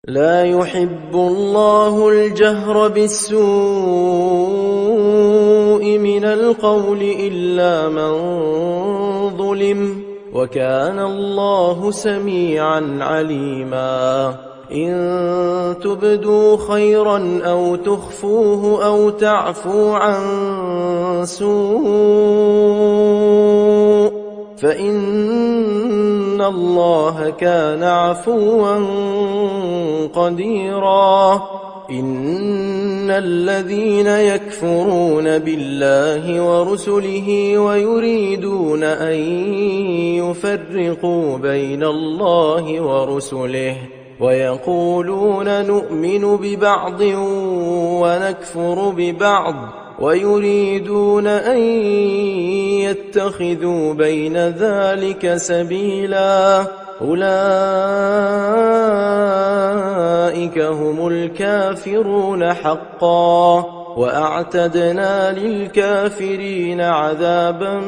لا يحب الله الجهر بالسوء من القول إلا من ظلم وكان الله سميعا عليما إن تبدوا خيرا أو تخفوه أو تعفو عن سوء فإن الله كان عفوا قديرا إن الذين يكفرون بالله ورسله ويريدون أن يفرقوا بين الله ورسله ويقولون نؤمن ببعض ونكفر ببعض ويريدون أن يتخذوا بين ذلك سبيلا أولئك هم الكافرون حقا وأعتدنا للكافرين عذابا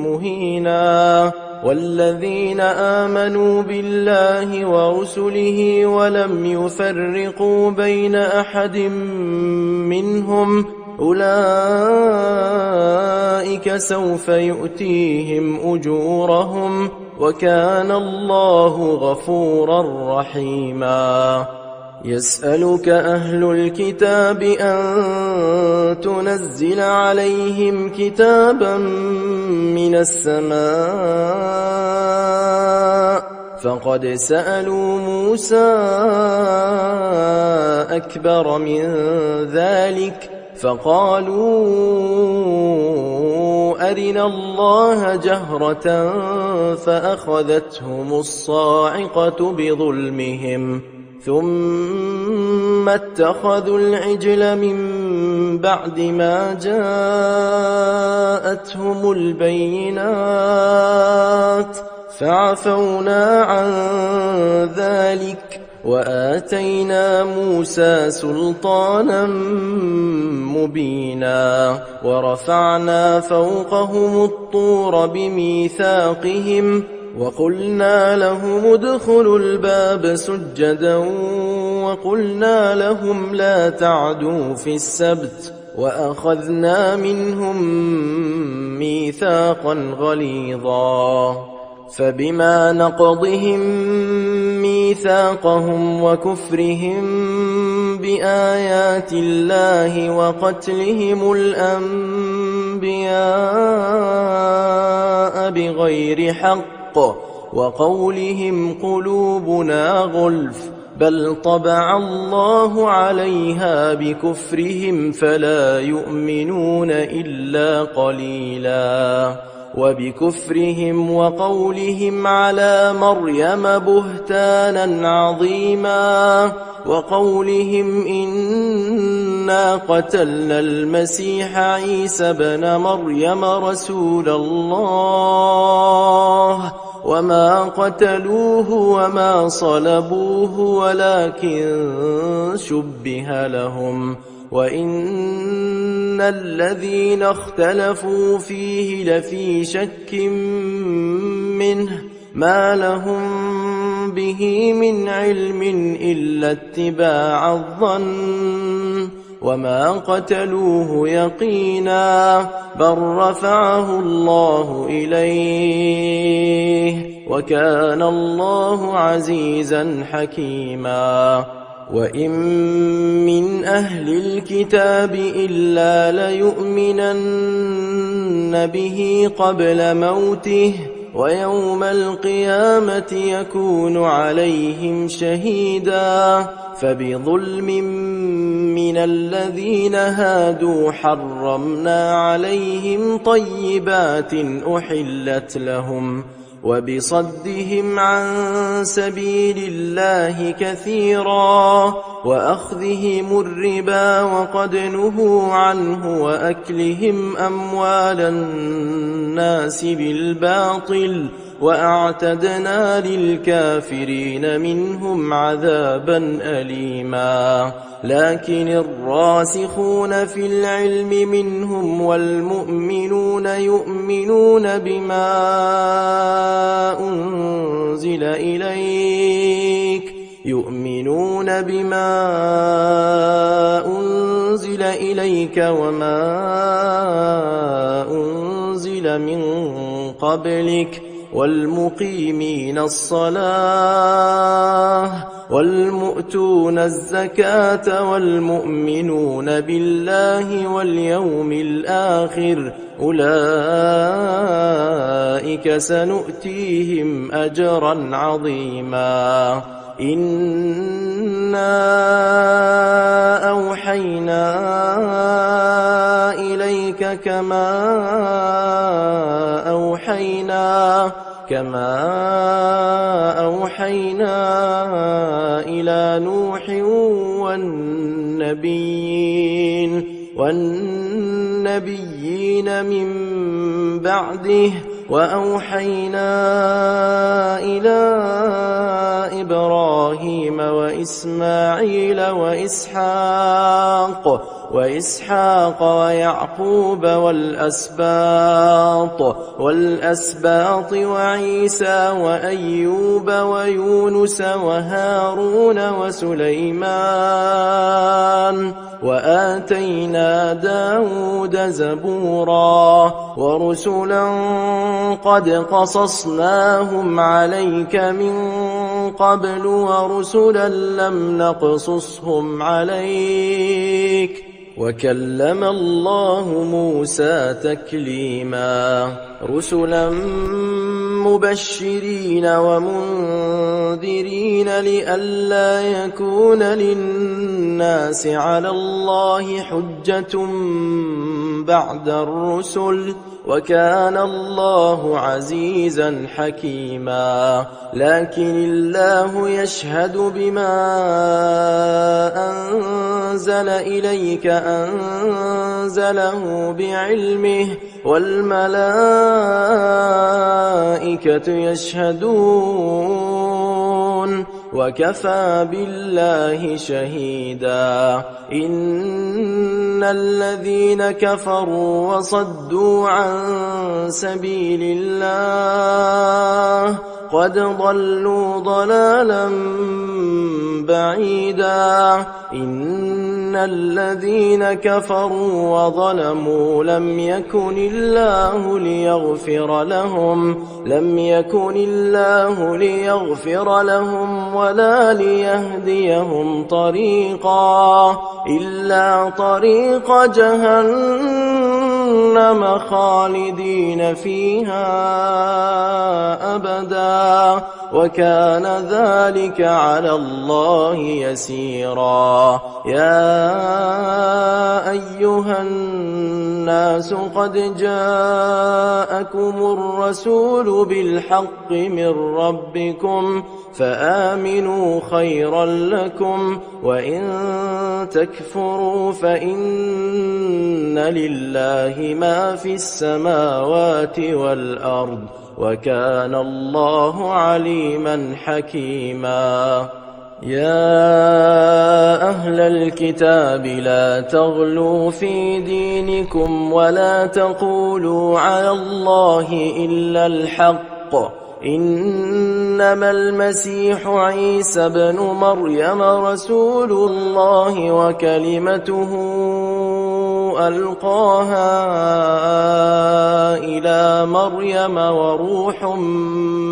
مهينا والذين آمنوا بالله ورسله ولم يفرقوا بين أحد منهم أولئك سوف يؤتيهم أجورهم وكان الله غفورا رحيما يسألك أهل الكتاب أن تنزل عليهم كتابا من السماء فقد سألوا موسى أكبر من ذلك فقالوا أرنا الله جهرة فأخذتهم الصاعقة بظلمهم ثم اتخذوا العجل من بعد ما جاءتهم البينات فعفونا عن ذلك وآتينا موسى سلطانا مبينا ورفعنا فوقهم الطور بميثاقهم وقلنا لهم ادخلوا الباب سجدا وقلنا لهم لا تعدوا في السبت وأخذنا منهم ميثاقا غليظا فبما نقضهم ميثاقهم وكفرهم بآيات الله وقتلهم الأنبياء بغير حق وقولهم قلوبنا غلف بل طبع الله عليها بكفرهم فلا يؤمنون إلا قليلا وبكفرهم وقولهم على مريم بهتانا عظيما وقولهم إنا قتلنا المسيح عيسى بن مريم رسول الله وما قتلوه وما صلبوه ولكن شبه لهم وإن الذين اختلفوا فيه لفي شك منه ما لهم به من علم إلا اتباع الظن وما قتلوه يقينا بل رفعه الله إليه وكان الله عزيزا حكيما وإن من أهل الكتاب إلا ليؤمنن به قبل موته ويوم القيامة يكون عليهم شهيدا فبظلم من الذين هادوا حرمنا عليهم طيبات أحلت لهم وبصدهم عن سبيل الله كثيرا وأخذهم الربا وقد نهوا عنه وأكلهم أموال الناس بالباطل وأعتدنا للكافرين منهم عذابا أليما لكن الراسخون في العلم منهم والمؤمنون يؤمنون بما أنزل إليك يؤمنون بما أنزل إليك وما أنزل من قبلك والمقيمين الصلاة والمؤتون الزكاة والمؤمنون بالله واليوم الآخر أولئك سنؤتيهم أجرا عظيما إنا أوحينا إليك كما أوحينا إلى نوح والنبيين من بعده وأوحينا إلى إبراهيم وإسماعيل وإسحاق ويعقوب والأسباط وعيسى وأيوب ويونس وهارون وسليمان وآتينا داود زبورا ورسلا قد قصصناهم عليك من قبل ورسلا لم نقصصهم عليك وكلم الله موسى تكليما رسلا مبشرين ومنذرين لئلا يكون للناس على الله حجة بعد الرسل وكان الله عزيزا حكيما لكن الله يشهد بما أنزل إليك أنزله بعلمه والملائكة يشهدون وكفى بالله شهيدا إن الذين كفروا وصدوا عن سبيل الله قد ضلوا ضلالا بعيدا إن الذين كفروا وظلموا لم يكن الله ليغفر لهم ولا ليهديهم طريقا إلا طريق جهنم خالدين فيها أبدا وكان ذلك على الله يسيرا يا أيها الناس قد جاءكم الرسول بالحق من ربكم فآمنوا خيرا لكم وإن تكفروا فإن لله ما في السماوات والأرض وكان الله عليما حكيما يا أهل الكتاب لا تغلوا في دينكم ولا تقولوا على الله إلا الحق إنما المسيح عيسى بن مريم رسول الله وكلمته ألقاها إلى مريم وروح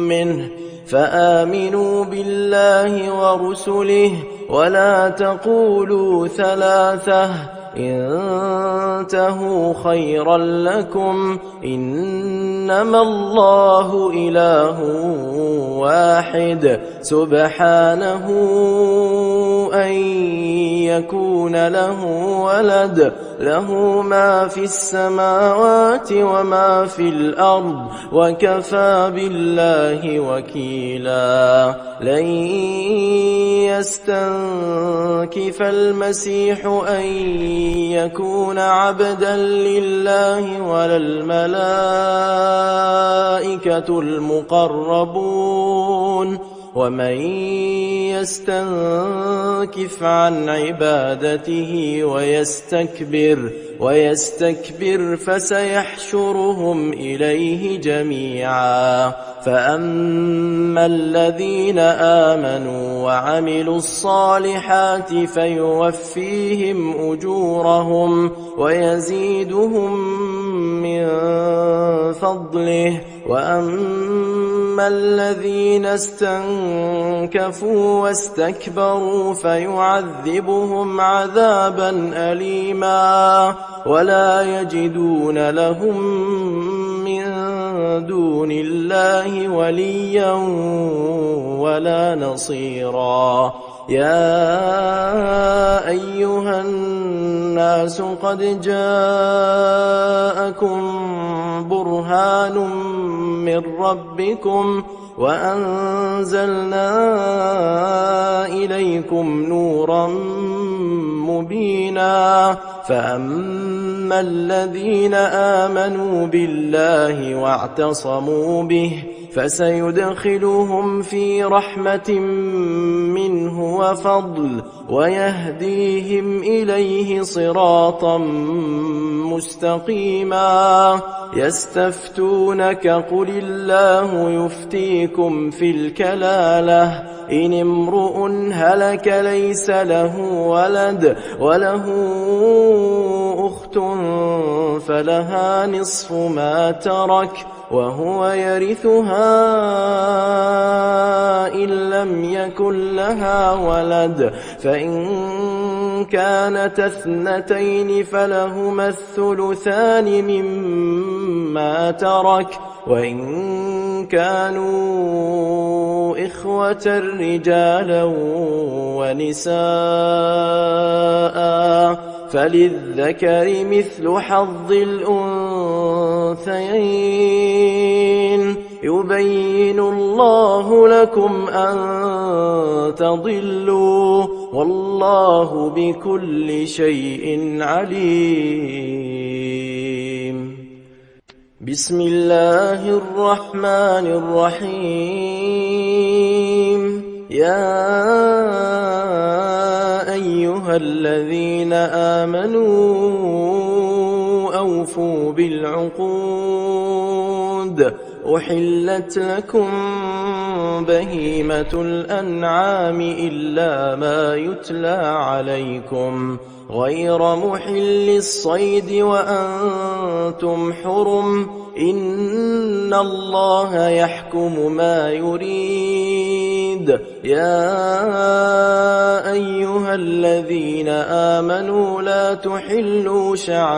منه فآمنوا بالله ورسله ولا تقولوا ثلاثة انتهوا خيرا لكم إنما الله إله واحد سبحانه أن يكون له ولد له ما في السماوات وما في الأرض وكفى بالله وكيلا لن يستنكف المسيح أن يكون عبدا لله ولا الملائكة المقربون ومن يستنكف عن عبادته ويستكبر فسيحشرهم إليه جميعا فأما الذين آمنوا وعملوا الصالحات فيوفيهم أجورهم ويزيدهم من فضله. وأما الذين استنكفوا واستكبروا فيعذبهم عذابا أليما ولا يجدون لهم من دون الله وليا ولا نصيرا. يا أيها الناس قد جاءكم برهان من ربكم وأنزلنا إليكم نورا مبينا. فأما الذين آمنوا بالله واعتصموا به فسيدخلهم في رحمة منه وفضل ويهديهم إليه صراطا مستقيما. يستفتونك قل الله يفتيكم في الكلالة إن امرؤ هلك ليس له ولد وله أخت فلها نصف ما ترك وهو يرثها إن لم يكن لها ولد فإن كانت اثنتين فلهما الثلثان مما ترك وإن كانوا إخوة رجالا ونساء فللذكر مثل حظ الأنثيين. يبين الله لكم أن تضلوا والله بكل شيء عليم. بسم الله الرحمن الرحيم. يا أيها الذين آمنوا أوفوا بالعقود. أحلت لكم بهيمة الأنعام إلا ما يتلى عليكم غير محل الصيد وأنتم حرم إن الله يحكم ما يريد. يا أيها الذين آمنوا لا تحلوا شعائر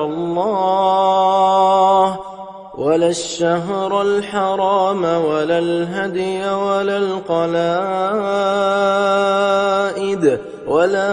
الله ولا الشهر الحرام ولا الهدي ولا القلائد ولا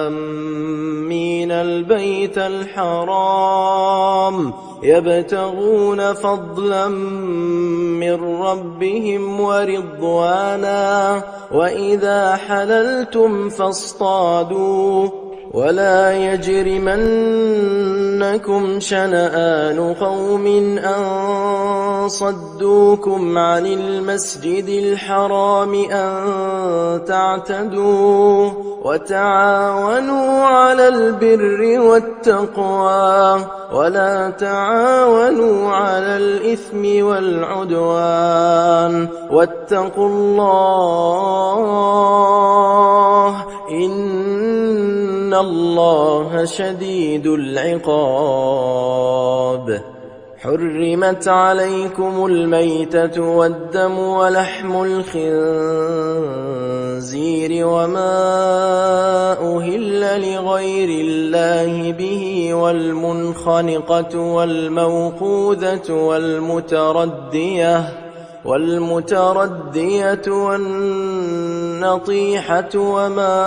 آمين البيت الحرام يبتغون فضلا من ربهم ورضوانا. وإذا حللتم فاصطادوا ولا يجرمنكم شنآن قوم أن صدوكم عن المسجد الحرام أن تعتدوا وتعاونوا على البر والتقوى ولا تعاونوا على الإثم والعدوان واتقوا الله إن الله شديد العقاب. حرمت عليكم الميتة والدم ولحم الخنزير وما أهل لغير الله به والمنخنقة والموقوذة والمتردية والنطيحة وما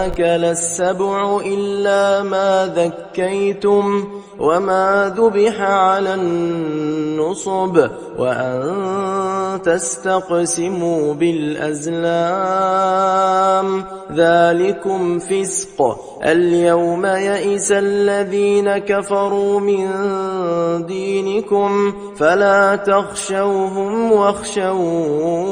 أكل السبع إلا ما ذكيتم وما ذبح على النصب وأن تستقسموا بالأزلام ذلكم فسق. اليوم يئس الذين كفروا من دينكم فلا تخشوهم واخشون.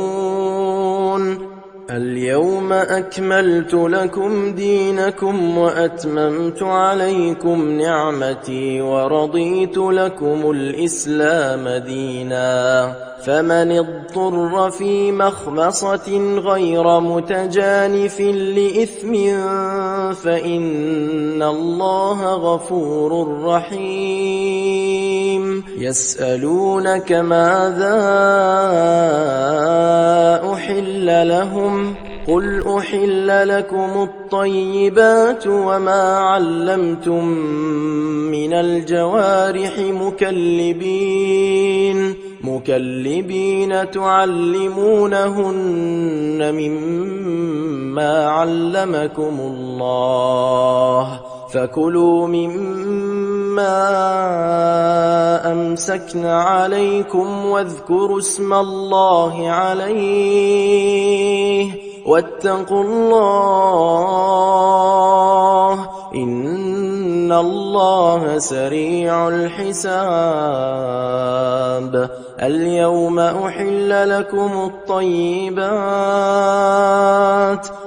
اليوم أكملت لكم دينكم وأتممت عليكم نعمتي ورضيت لكم الإسلام دينا فمن اضطر في مخمصة غير متجانف لإثم فإن الله غفور رحيم يسألونك ماذا أحل لهم قل أحل لكم الطيبات وما علمتم من الجوارح مكلبين تعلمونهن مما علمكم الله فكلوا مما أمسكن عليكم واذكروا اسم الله عليه واتقوا الله إن الله سريع الحساب اليوم أحل لكم الطيبات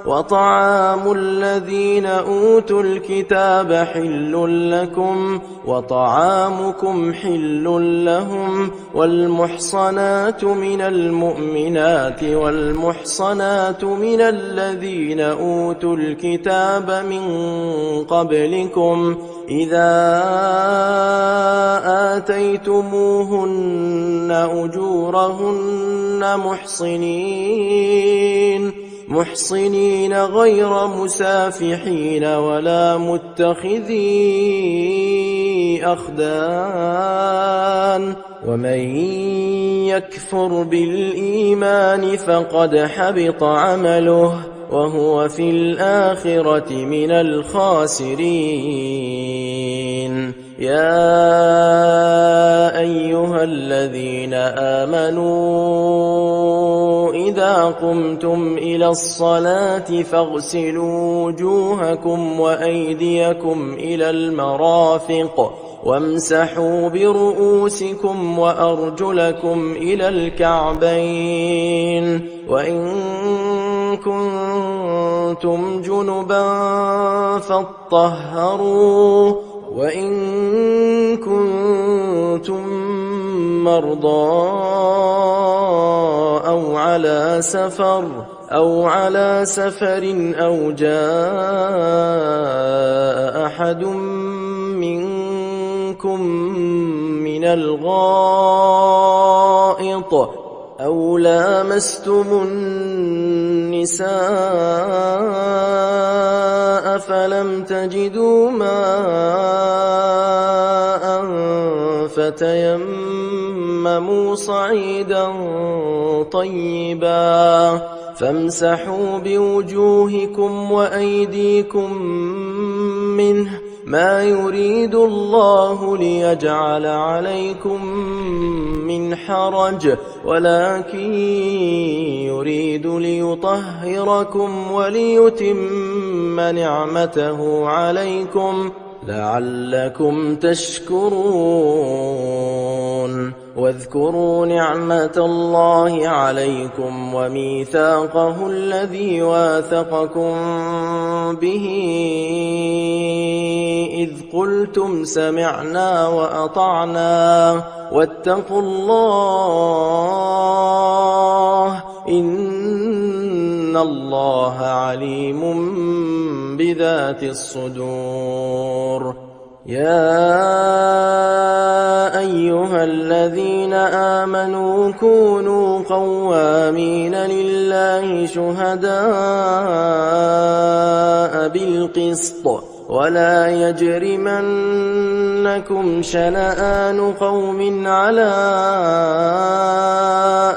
وطعام الذين أوتوا الكتاب حل لكم وطعامكم حل لهم والمحصنات من المؤمنات والمحصنات من الذين أوتوا الكتاب من قبلكم إذا آتيتموهن أجورهن محصنين غير مسافحين ولا متخذي أخدان ومن يكفر بالإيمان فقد حبط عمله وهو في الآخرة من الخاسرين يا أيها الذين آمنوا إذا قمتم إلى الصلاة فاغسلوا وجوهكم وأيديكم إلى المرافق وامسحوا برؤوسكم وأرجلكم إلى الكعبين وإن كنتم جنبا فاطهروا وإن كنتم مرضى أو على سفر أو جاء أحد منكم من الغائط أو لامستم النساء فلم تجدوا ماء فتيمموا صعيدا طيبا فامسحوا بوجوهكم وأيديكم منه ما يريد الله ليجعل عليكم من حرج ولكن يريد ليطهركم وليتم نعمته عليكم لعلكم تشكرون واذكروا نعمة الله عليكم وميثاقه الذي واثقكم به إذ قلتم سمعنا وأطعنا واتقوا الله إن الله عليم بذات الصدور يا أيها الذين آمنوا كونوا قوامين لله شهداء بالقسط ولا يجرمنكم شنآن قوم على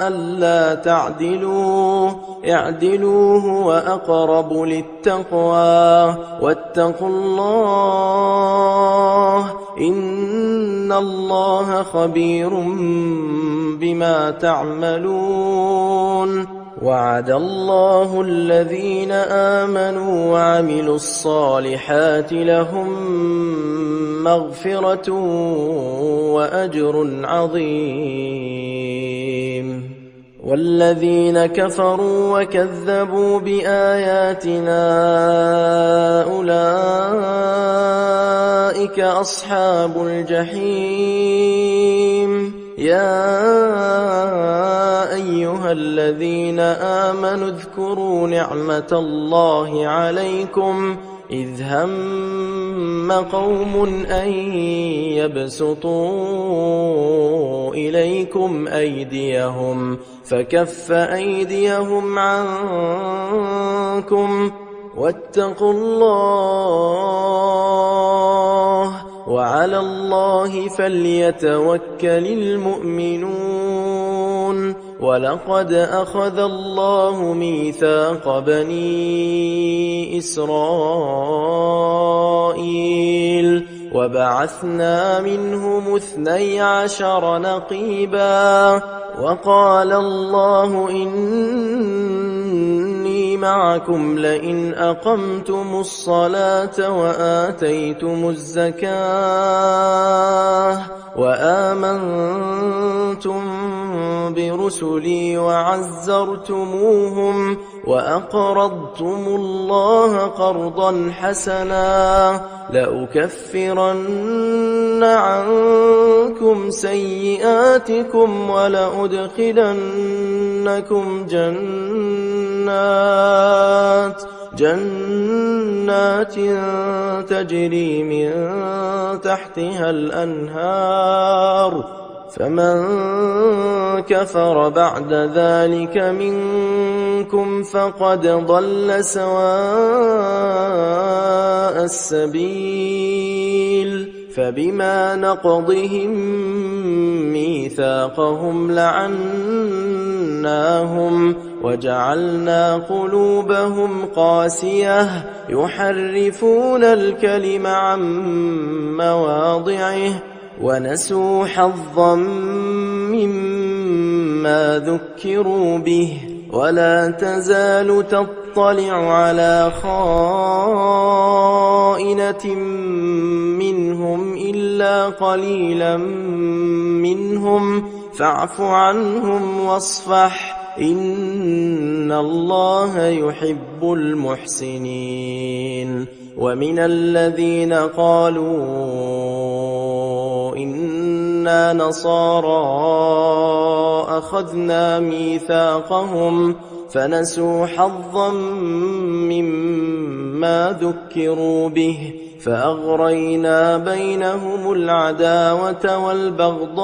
ألا تعدلوا اعدلوا هو أقرب للتقوى واتقوا الله إن الله خبير بما تعملون وعد الله الذين آمنوا وعملوا الصالحات لهم مغفرة وأجر عظيم والذين كفروا وكذبوا بآياتنا أولئك أصحاب الجحيم. يا أيها الذين آمنوا اذكروا نعمة الله عليكم إذ هم قوم أن يبسطوا إليكم أيديهم فكف أيديهم عنكم واتقوا الله وعلى الله فليتوكل المؤمنون. ولقد أخذ الله ميثاق بني إسرائيل وبعثنا منهم 12 نقيبا وقال الله إني معكم لئن أقمتم الصلاة وآتيتم الزكاة وآمنتم برسلي وعزرتموهم وأقرضتم الله قرضا حسنا لأكفرن عنكم سيئاتكم ولأدخلنكم جنات تجري من تحتها الأنهار فمن كفر بعد ذلك منكم فقد ضل سواء السبيل. فبما نقضهم ميثاقهم لعناهم وجعلنا قلوبهم قاسية يحرفون الكلم عن مواضعه ونسوا حظا مما ذكروا به ولا تزال تطلع على خائنة منهم إلا قليلا منهم فاعف عنهم واصفح إن الله يحب المحسنين. ومن الذين قالوا إنا نصارى أخذنا ميثاقهم فنسوا حظا مما ذكروا به فأغرينا بينهم العداوة والبغضاء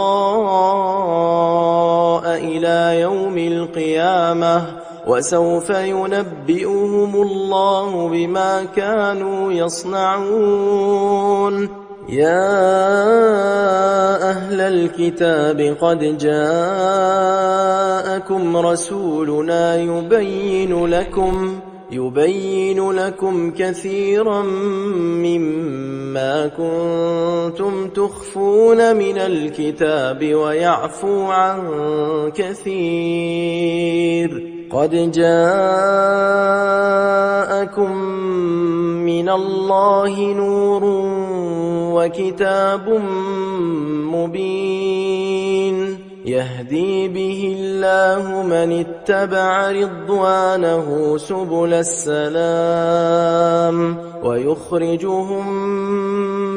إلى يوم القيامة وسوف ينبئهم الله بما كانوا يصنعون. يا أهل الكتاب قد جاءكم رسولنا يبين لكم كثيرا مما كنتم تخفون من الكتاب ويعفو عن كثير. قد جاءكم من الله نور وكتاب مبين يهدي به الله من اتبع رضوانه سبل السلام ويخرجهم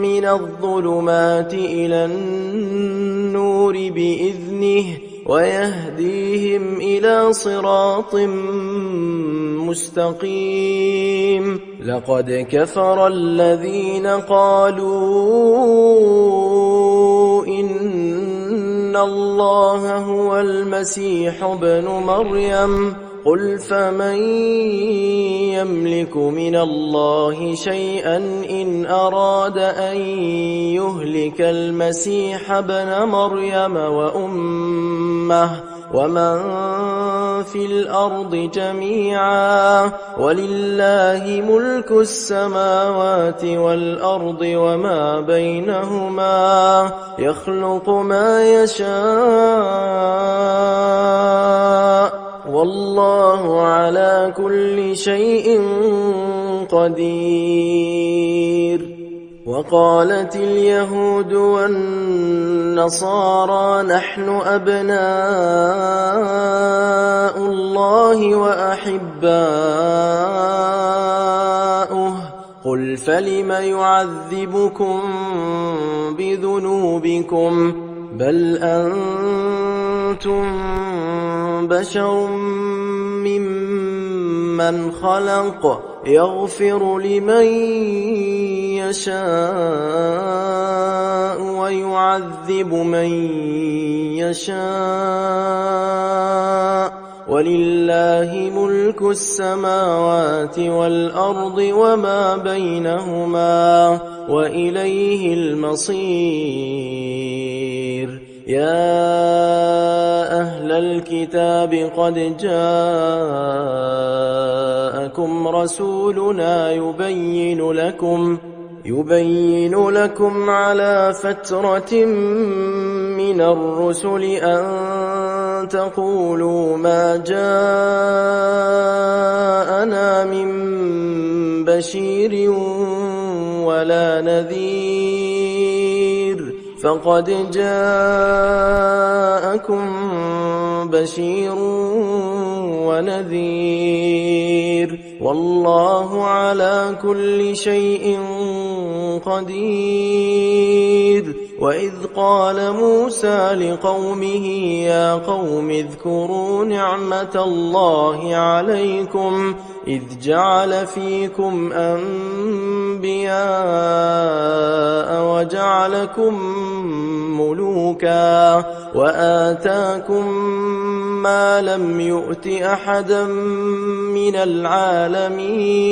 من الظلمات إلى النور بإذنه ويهديهم إلى صراط مستقيم. لقد كفر الذين قالوا إن الله هو المسيح ابن مريم قل فمن يملك من الله شيئا إن أراد أن يهلك المسيح ابن مريم وأمه ومن في الأرض جميعا ولله ملك السماوات والأرض وما بينهما يخلق ما يشاء والله على كل شيء قدير. وقالت اليهود والنصارى النصارى نحن أبناء الله وأحباؤه قل فلم يعذبكم بذنوبكم بل أنتم بشر ممن خلق يغفر لمن يشاء ويعذب من يشاء ولله ملك السماوات والأرض وما بينهما وإليه المصير يا أهل الكتاب قد جاءكم رسولنا يبين لكم على فترة من الرسل أن تقولوا ما جاءنا من بشير ولا نذير فقد جاءكم بشير ونذير والله على كل شيء قدير وإذ قال موسى لقومه يا قوم اذكروا نعمة الله عليكم إذ جعل فيكم أنبياء وجعلكم ملوكا وآتاكم ما لم يؤت أحدا من العالمين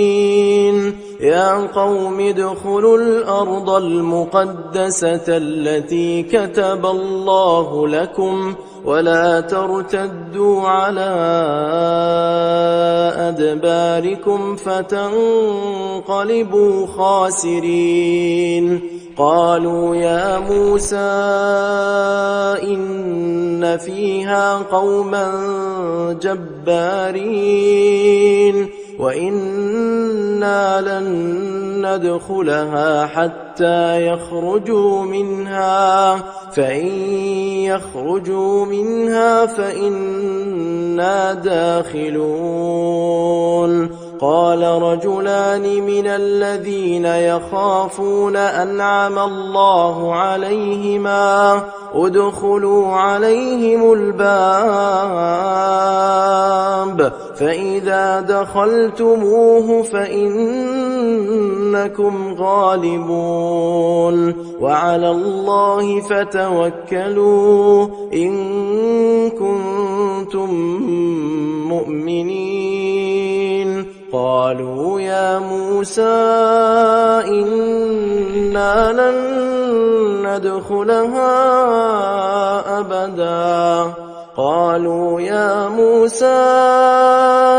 يا قوم ادخلوا الأرض المقدسة التي كتب الله لكم ولا ترتدوا على أدباركم فتنقلبوا خاسرين قالوا يا موسى إن فيها قوما جبارين وإنا لن ندخلها حتى يخرجوا منها فإن يخرجوا منها فإنا داخلون قال رجلان من الذين يخافون أنعم الله عليهما ادخلوا عليهم الباب فإذا دخلتموه فإنكم غالبون وعلى الله فتوكلوا إن كنتم مؤمنين قالوا يا موسى إنا لن ندخلها أبدا قالوا يا موسى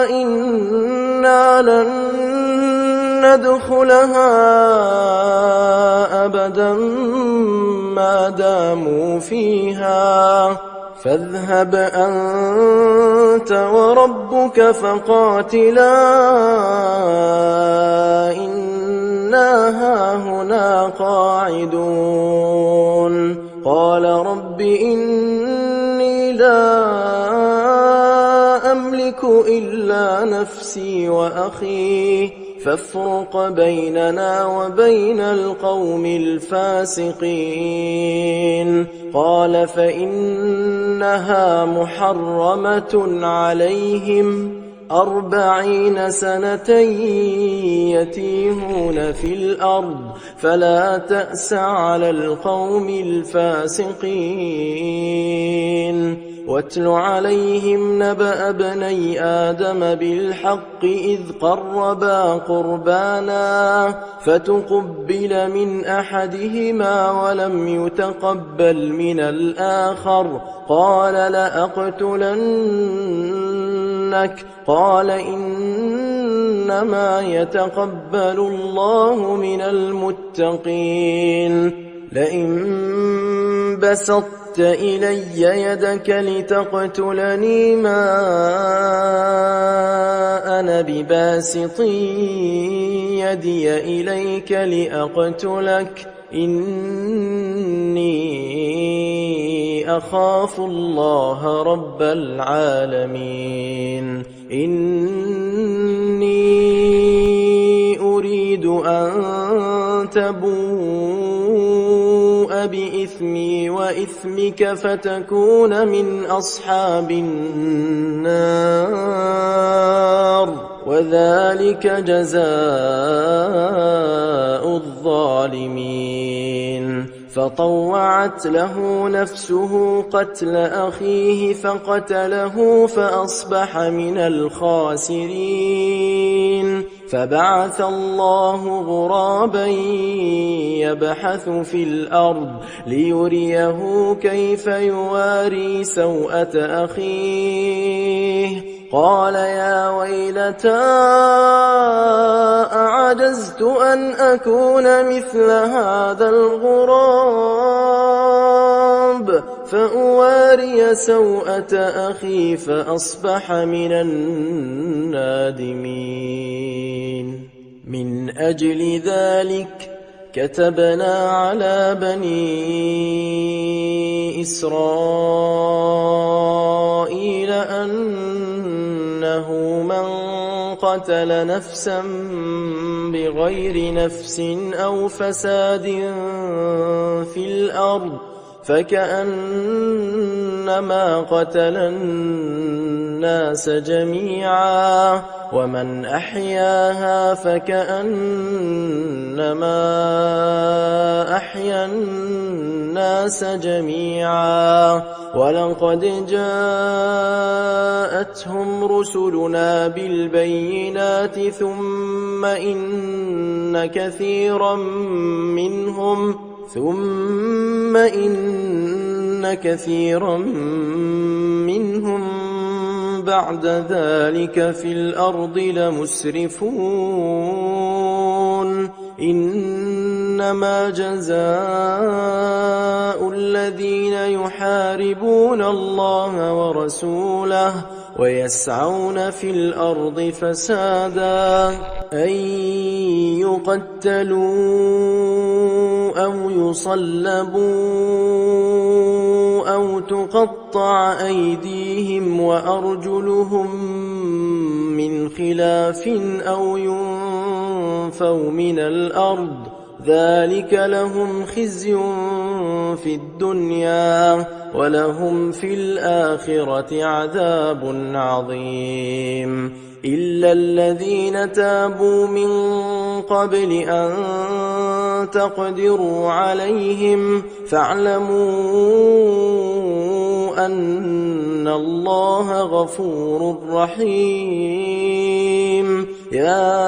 إنا لن ندخلها أبدا ما داموا فيها فاذهب أنت وربك فقاتلا إنا هاهنا قاعدون قال رب إني لا أملك إلا نفسي وأخي فافرق بيننا وبين القوم الفاسقين قال فإنها محرمة عليهم 40 سنة يتيهون في الأرض فلا تأس على القوم الفاسقين واتل عليهم نبأ ابني آدم بالحق إذ قربا قربانا فتقبل من أحدهما ولم يتقبل من الآخر قال لأقتلنك قال إنما يتقبل الله من المتقين لئن بسطت إلي يدك لتقتلني ما أنا بباسط يدي إليك لأقتلك إني أخاف الله رب العالمين إني أريد أن تبوء بإثمي وإثمك فتكون من أصحاب النار وذلك جزاء الظالمين فطوعت له نفسه قتل أخيه فقتله فأصبح من الخاسرين فبعث الله غرابا يبحث في الأرض ليريه كيف يواري سوءة أخيه قال يا ويلتى أعجزت أن أكون مثل هذا الغراب فأواري سوءة أخي فأصبح من النادمين من أجل ذلك كتبنا على بني إسرائيل أنه من قتل نفسا بغير نفس أو فساد في الأرض فكأنما قتل الناس جميعا ومن أحياها فكأنما أحيا الناس جميعا ولقد جاءتهم رسلنا بالبينات ثم إن كثيرا منهم بعد ذلك في الأرض لمسرفون إنما جزاء الذين يحاربون الله ورسوله ويسعون في الأرض فسادا أن يقتلوا أو يصلبوا أو تقطع أيديهم وأرجلهم من خلاف أو ينفوا من الأرض ذلك لهم خزي في الدنيا ولهم في الآخرة عذاب عظيم إلا الذين تابوا من قبل أن تقدروا عليهم فاعلموا أن الله غفور رحيم يا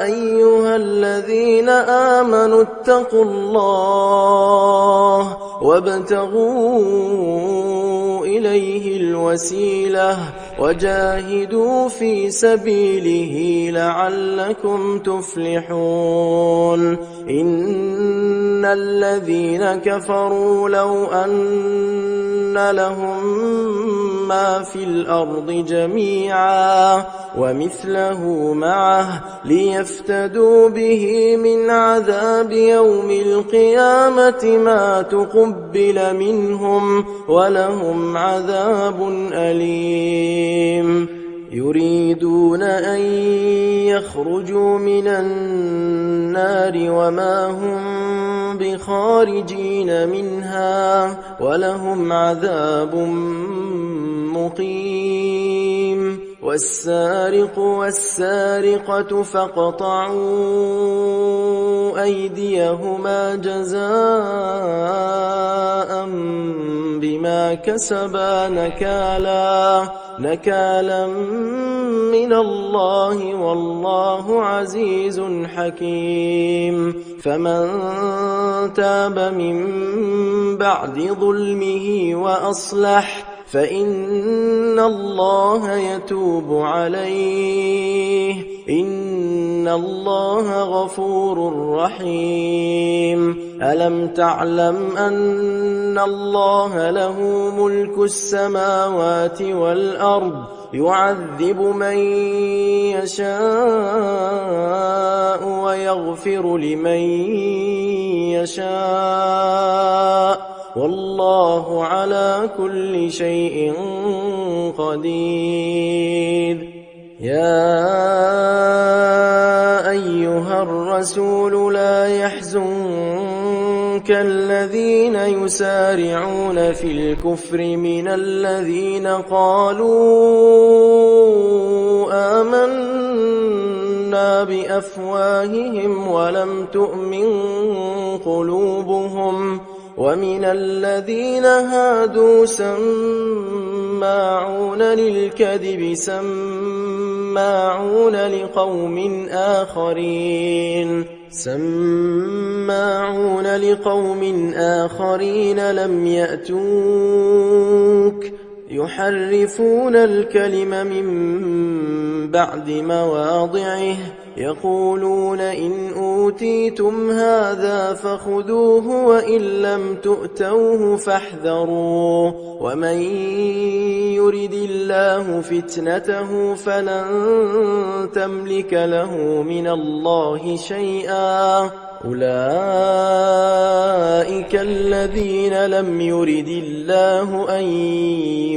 أيها الذين آمنوا اتقوا الله وابتغوا إليه الوسيلة وجاهدوا في سبيله لعلكم تفلحون إن الذين كفروا لو أن لهم ما في الأرض جميعا ومثله معه ليفتدوا به من عذاب يوم القيامة ما تقبل منهم ولهم عذاب أليم يريدون أن يخرجوا من النار وما هم بخارجين منها ولهم عذاب مقيم والسارق والسارقة فاقطعوا أيديهما جزاء بما كسبا نكالا من الله والله عزيز حكيم فمن تاب من بعد ظلمه وأصلح فإن الله يتوب عليه إن الله غفور رحيم ألم تعلم أن الله له ملك السماوات والأرض يعذب من يشاء ويغفر لمن يشاء والله على كل شيء قدير. يا أيها الرسول لا يحزنك الذين يسارعون في الكفر من الذين قالوا آمنا بأفواههم ولم تؤمن قلوبهم، ومن الذين هادوا سماعون للكذب سماعون لقوم آخرين لم يأتوك يحرفون الكلم من بعد مواضعه، يقولون إن أوتيتم هذا فخذوه وإن لم تؤتوه فاحذروا، ومن يرد الله فتنته فلن تملك له من الله شيئا. أولئك الذين لم يرد الله أن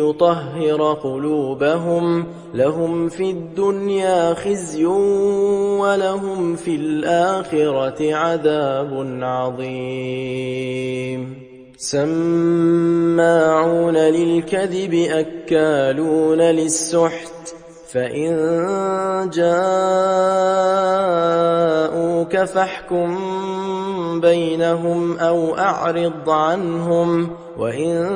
يطهر قلوبهم، لهم في الدنيا خزي ولهم في الآخرة عذاب عظيم. سماعون للكذب أكالون للسحت، فإن جاءوك فاحكم بينهم أو أعرض عنهم، وإن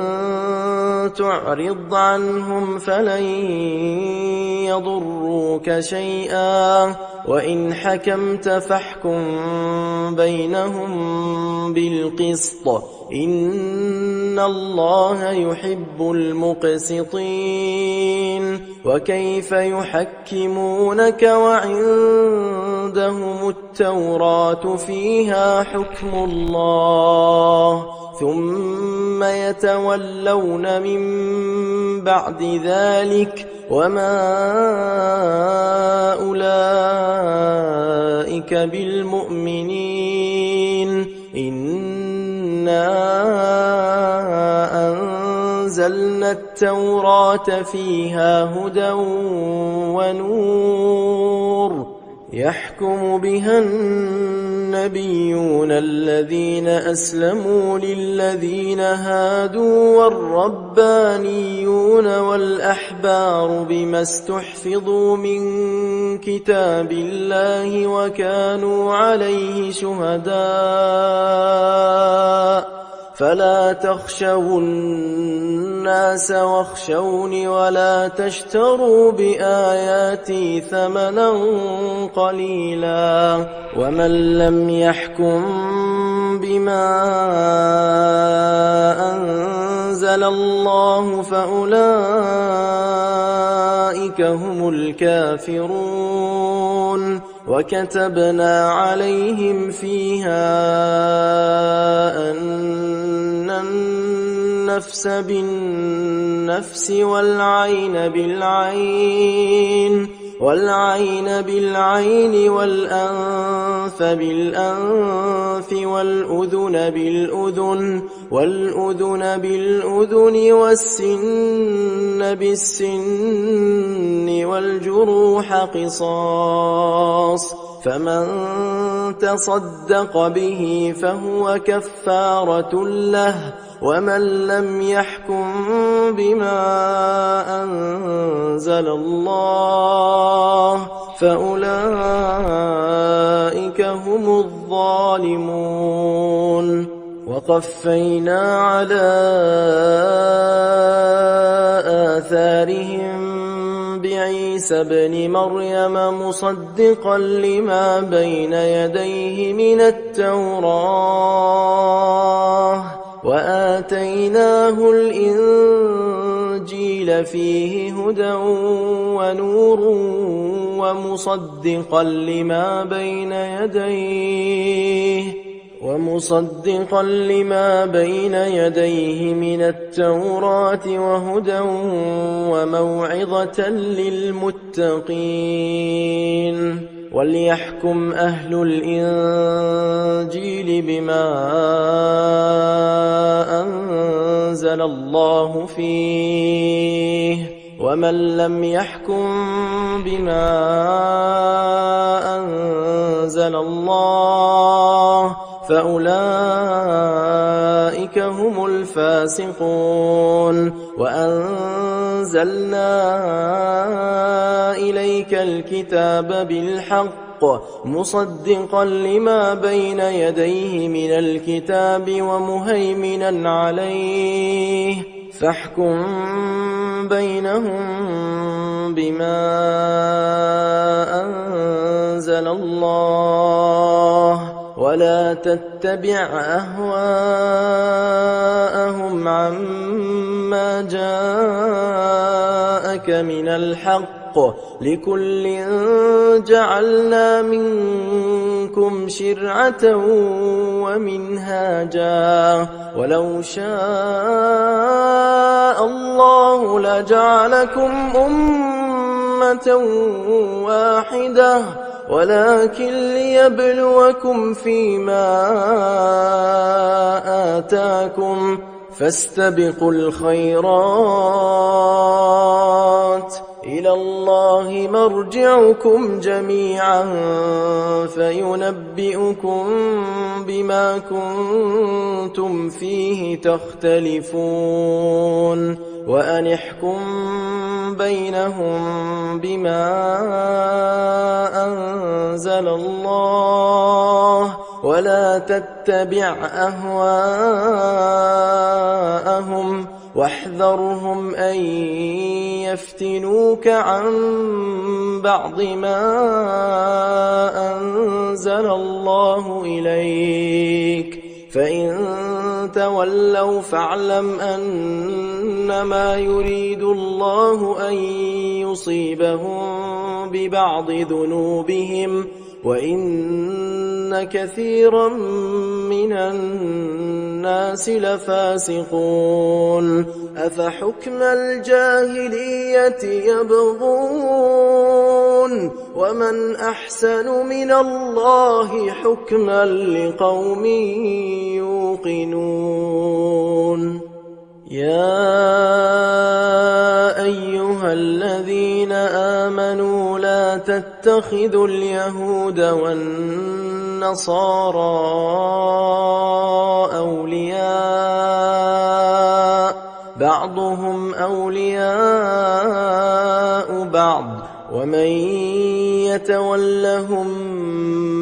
تعرض عنهم فلن يضروك شيئا، وإن حكمت فاحكم بينهم بالقسط، إن الله يحب المقسطين. وكيف يحكمونك وعندهم التوراة فيها حكم الله، ثم يتولون من بعد ذلك، وما أولئك بالمؤمنين. إنا أنزلنا التوراة فيها هدى ونور، يحكم بها النبيون الذين أسلموا للذين هادوا والربانيون والأحبار بما استحفظوا من كتاب الله وكانوا عليه شهداء، فلا تخشوا الناس واخشوني ولا تشتروا بآياتي ثمنا قليلا، ومن لم يحكم بما أنزل الله فأولئك هم الكافرون. وكتبنا عليهم فيها أن النفس بالنفس والعين بالعين والأنف بالأنف والأذن بالأذن والسن بالسن والجروح قصاص، فمن تصدق به فهو كفارة له، ومن لم يحكم بما أنزل الله فأولئك هم الظالمون. وقفينا على آثارهم بعيسى ابن مريم مصدقا لما بين يديه من التوراة، وآتيناه الإنجيل فيه هدى ونور ومصدقا لما بين يديه من التوراة وهدى وموعظة للمتقين. وليحكم أهل الإنجيل بما أنزل الله فيه ومن لم يحكم بما أنزل الله فأولئك هم الفاسقون وأنزلنا إليك الكتاب بالحق مصدقا لما بين يديه من الكتاب ومهيمنا عليه فاحكم بينهم بما أنزل الله ولا تتبع أهواءهم عما جاءك من الحق لكل جعلنا منكم شرعة ومنهاجا ولو شاء الله لجعلكم أمة واحدة ولكن ليبلوكم فيما آتاكم فاستبقوا الخيرات إلى الله مرجعكم جميعا فينبئكم بما كنتم فيه تختلفون وأن احكم بينهم بما أنزل الله ولا تتبع أهواءهم واحذرهم أن يفتنوك عن بعض ما أنزل الله إليك فإن تولوا فاعلم أنما يريد الله أن يصيبهم ببعض ذنوبهم وإن كثيرا من الناس لفاسقون أفحكم الجاهلية يبغون ومن أحسن من الله حكما لقوم يوقنون يا أيها الذين آمنوا لا تتخذوا اليهود والنصارى أولياء بعضهم أولياء بعض ومن يتولهم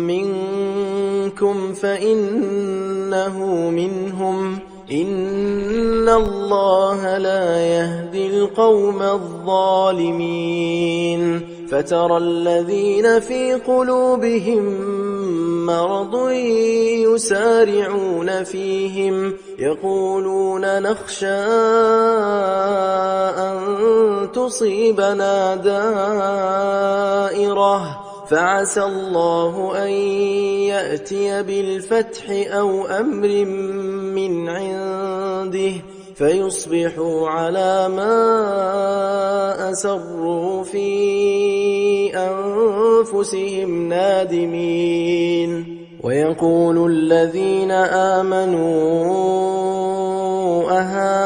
منكم فإنه منهم إن الله لا يهدي القوم الظالمين فترى الذين في قلوبهم مرض يسارعون فيهم يقولون نخشى أن تصيبنا دائرة فعسى الله أن يأتي بالفتح أو أمر من عنده فيصبحوا على ما أسروا في أنفسهم نادمين ويقول الذين آمنوا أهؤلاء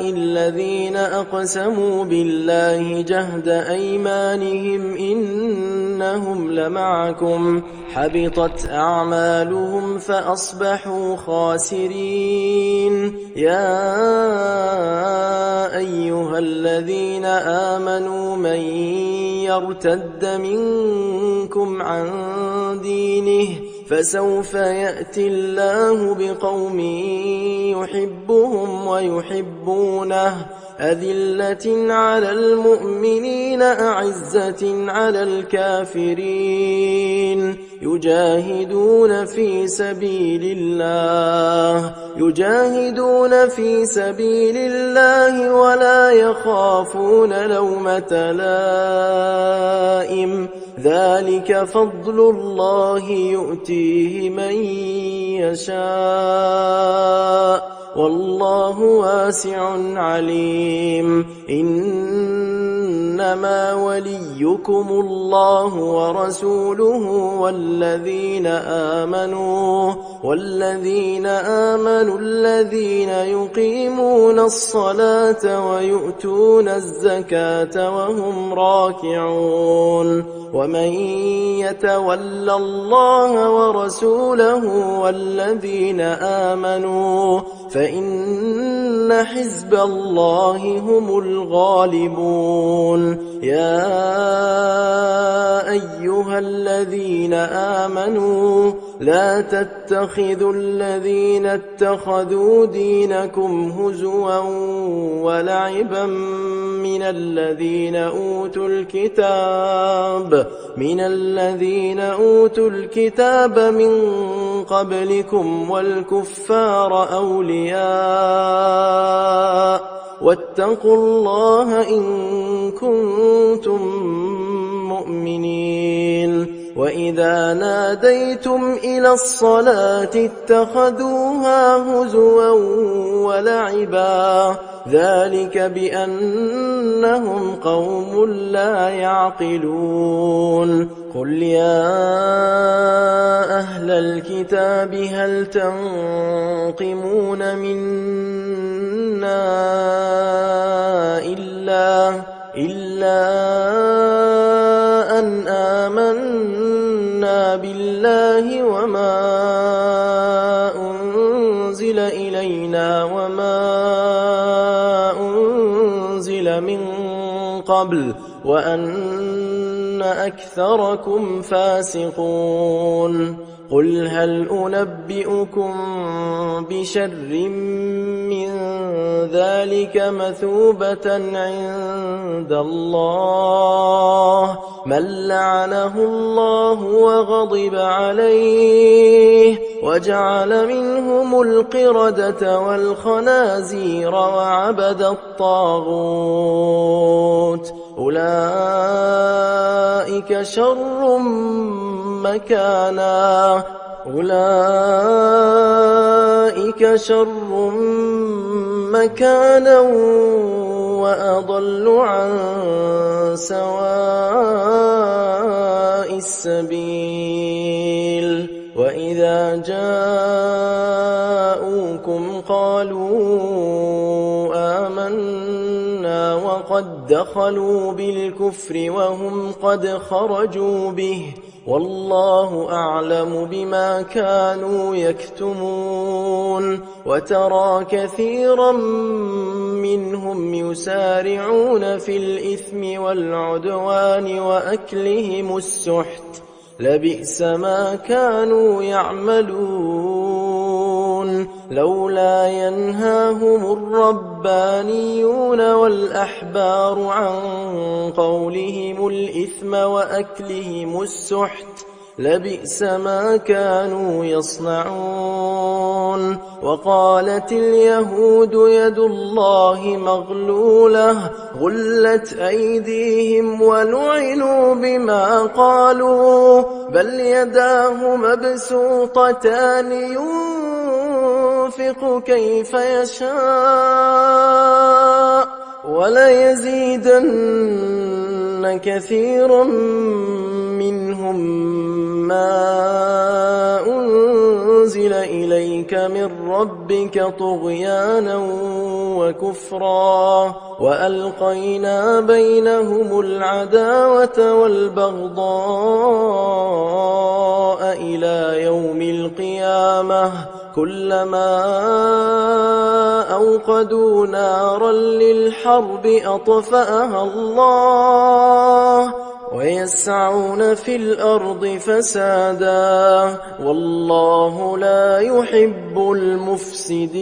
الذين أقسموا بالله جهد أيمانهم إنهم لمعكم حبطت أعمالهم فأصبحوا خاسرين يا أيها الذين آمنوا من يرتد منكم عن دينه فسوف يأتي الله بقوم يحبهم ويحبونه أذلة على المؤمنين أعزة على الكافرين يجاهدون في سبيل الله ولا يخافون لومة لائم ذلك فضل الله يؤتيه من يشاء والله واسع عليم إن إنما وليكم الله ورسوله والذين آمنوا الذين يقيمون الصلاة ويؤتون الزكاة وهم راكعون ومن يتول الله ورسوله والذين آمنوا فإن حزب الله هم الغالبون يا أيها الذين آمنوا لا تتخذوا الذين اتخذوا دينكم هزوا ولعبا من الذين أوتوا الكتاب من قبلكم والكفار أولياء واتقوا الله إن كنتم مؤمنين وإذا ناديتم إلى الصلاة اتخذوها هزوا ولعبا ذلك بأنهم قوم لا يعقلون قل يا أهل الكتاب هل تنقمون منا إلا أن آمنا بالله وما أنزل إلينا وما أنزل من قبل وأن أكثركم فاسقون قل هل أنبئكم بشر من ذلك مثوبة عند الله من لعنه الله وغضب عليه وجعل منهم القردة والخنازير وعبد الطاغوت أولئك شر مكانا وأضل عن سواء السبيل وإذا جاءوكم قالوا آمنا وقد دخلوا بالكفر وهم قد خرجوا به والله أعلم بما كانوا يكتمون وترى كثيرا منهم يسارعون في الإثم والعدوان وأكلهم السحت لبئس ما كانوا يعملون لولا ينهاهم الربانيون والأحبار عن قولهم الإثم وأكلهم السحت لبئس ما كانوا يصنعون وقالت اليهود يد الله مغلولة غلت أيديهم ولعنوا بما قالوا بل يداه مبسوطتان ينفق كيف يشاء وليزيدن كثيرا منهم ما أنزل إليك من ربك طغيانا وكفرا وألقينا بينهم العداوة والبغضاء إلى يوم القيامة كلما أوقدوا نارا للحرب أطفأها الله ويسعون في الأرض فسادا والله لا يحب المفسدين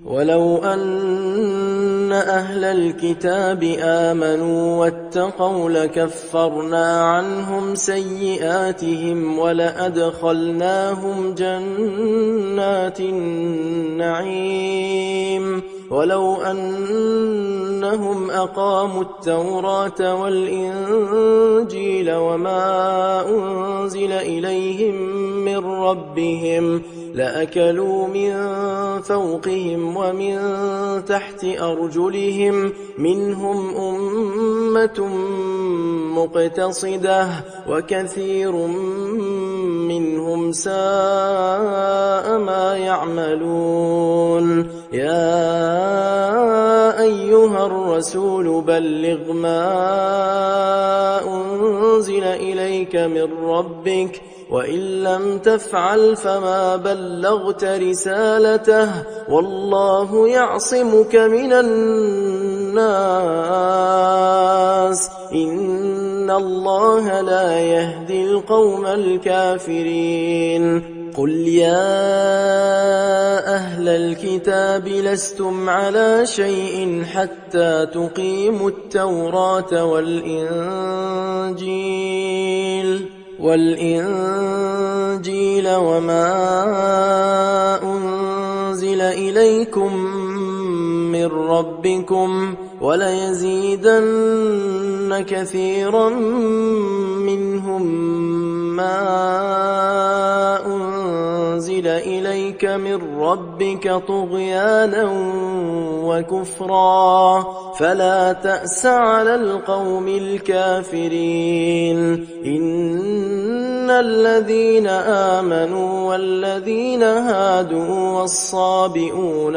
ولو أن أهل الكتاب آمنوا واتقوا لكفرنا عنهم سيئاتهم ولأدخلناهم جنات النعيم ولو أنهم أقاموا التوراة والإنجيل وما أنزل إليهم من ربهم لأكلوا من فوقهم ومن تحت أرجلهم منهم أمة مقتصدة وكثير منهم ساء ما يعملون. يا أيها الرسول بلغ ما أنزل إليك من ربك وإن لم تفعل فما بلغت رسالته والله يعصمك من الناس إن الله لا يهدي القوم الكافرين. قل يا أهل الكتاب لستم على شيء حتى تقيموا التوراة والإنجيل وما أنزل إليكم من ربكم وليزيدن كثيرا منهم ما أنزل إليك من ربك طغيانا وكفرا فلا تأس على القوم الكافرين. إن الذين آمنوا والذين هادوا والصابئون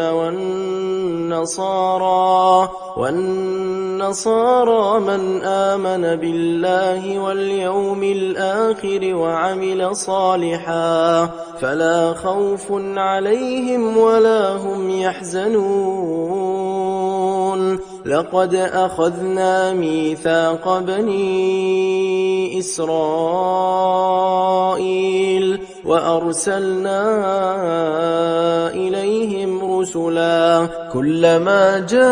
والنصارى من آمن بالله واليوم الآخر وعمل صالحا فلا خوف عليهم ولا هم يحزنون. لقد أخذنا ميثاق بني إسرائيل وأرسلنا إليهم رسلا كلما جاءهم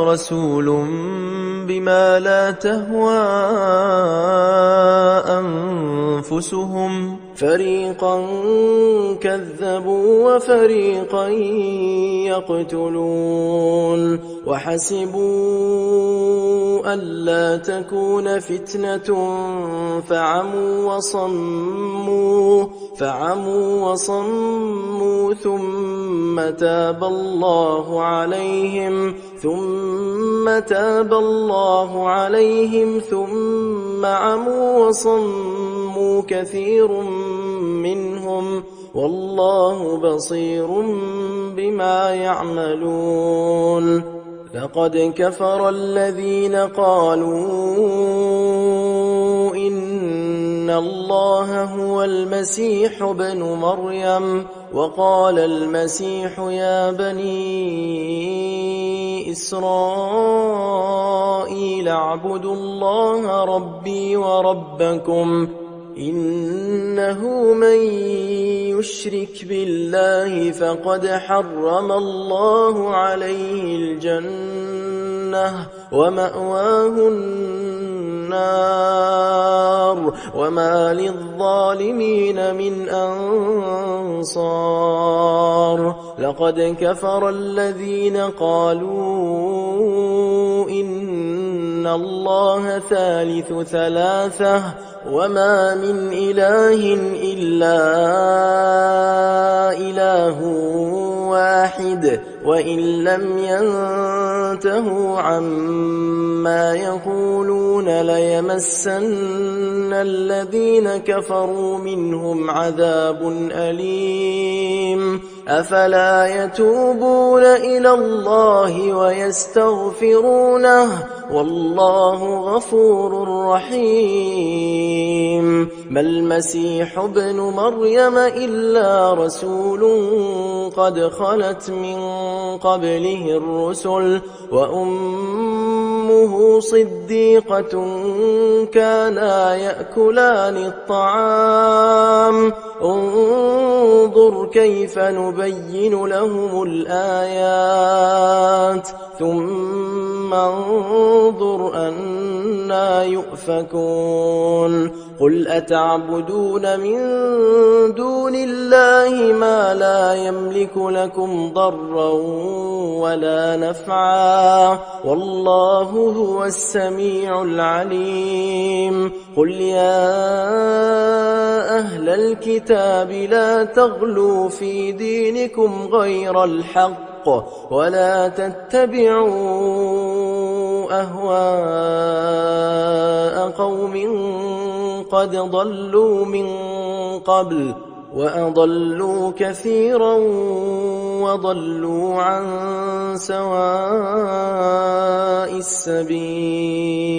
رسول بما لا تهوى أنفسهم فريقا كذبوا وفريقا يقتلون وحسبوا ألا تكون فتنة فعموا وصموا ثم تاب الله عليهم ثم عموا وصموا كثير منهم والله بصير بما يعملون. لقد كفر الذين قالوا إن الله هو المسيح ابن مريم وقال المسيح يا بني إسرائيل اعبدوا الله ربي وربكم إنه من يشرك بالله فقد حرم الله عليه الجنة ومأواه النار وما للظالمين من أنصار. لقد كفر الذين قالوا إن الله ثالث ثلاثة وما من إله إلا إله واحد وإن لم ينتهوا عما يقولون ليمسن الذين كفروا منهم عذاب أليم. أفلا يتوبون إلى الله ويستغفرونه والله غفور رحيم. ما المسيح ابن مريم إلا رسول قد خلت من قبله الرسل وأمه صديقة كانا يأكلان الطعام انظر كيف نبين لهم الآيات ثم انظُرْ أَنَّىٰ يُؤْفَكُونَ قُلْ أَتَعْبُدُونَ مِن دُونِ اللَّهِ مَا لَا يَمْلِكُ لَكُمْ ضَرًّا وَلَا نَفْعًا وَاللَّهُ هُوَ السَّمِيعُ الْعَلِيمُ قُلْ يَا أَهْلَ الْكِتَابِ لَا تَغْلُوا فِي دِينِكُمْ غَيْرَ الْحَقِّ وَلَا تَتَّبِعُوا أَهْوَاءَ قَوْمٍ قَدْ ضَلُّوا مِن قَبْلُ وَأَضَلُّوا كَثِيرًا وَضَلُّوا عَن سَوَاءِ السَّبِيلِ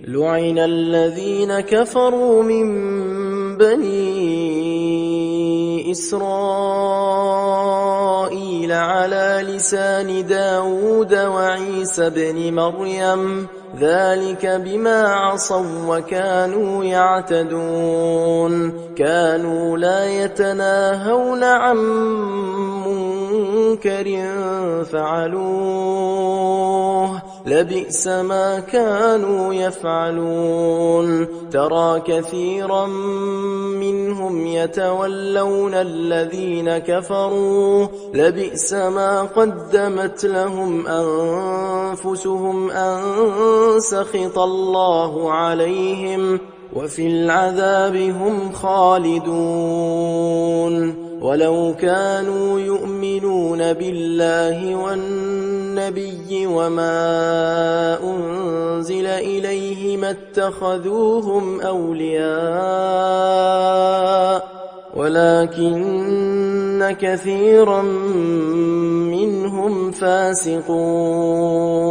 لُعِنَ الَّذِينَ كَفَرُوا مِن بَنِي إِسْرَائِيلَ عَلَىٰ لِسَانِ دَاوُودَ وَعِيسَى ابْنِ مَرْيَمَ ذَٰلِكَ بِمَا عَصَوا وَّكَانُوا يَعْتَدُونَ كَانُوا لَا يَتَنَاهَوْنَ عَن مُّنكَرٍ فَعَلُوهُ لَبِئْسَ مَا كَانُوا يَفْعَلُونَ تَرَىٰ كَثِيرًا مِّنْهُمْ يَتَوَلَّوْنَ الَّذِينَ كَفَرُوا لَبِئْسَ مَا قَدَّمَتْ لَهُمْ أَنفُسُهُمْ أَن سَخِطَ اللَّهُ عَلَيْهِمْ وَفِي الْعَذَابِ هُمْ خَالِدُونَ وَلَوْ كَانُوا يُؤْمِنُونَ بِاللَّهِ وَالنَّبِيِّ وَمَا أُنزِلَ إِلَيْهِ مَا اتَّخَذُوهُمْ أَوْلِيَاءَ وَلَٰكِنَّ كَثِيرًا مِّنْهُمْ فَاسِقُونَ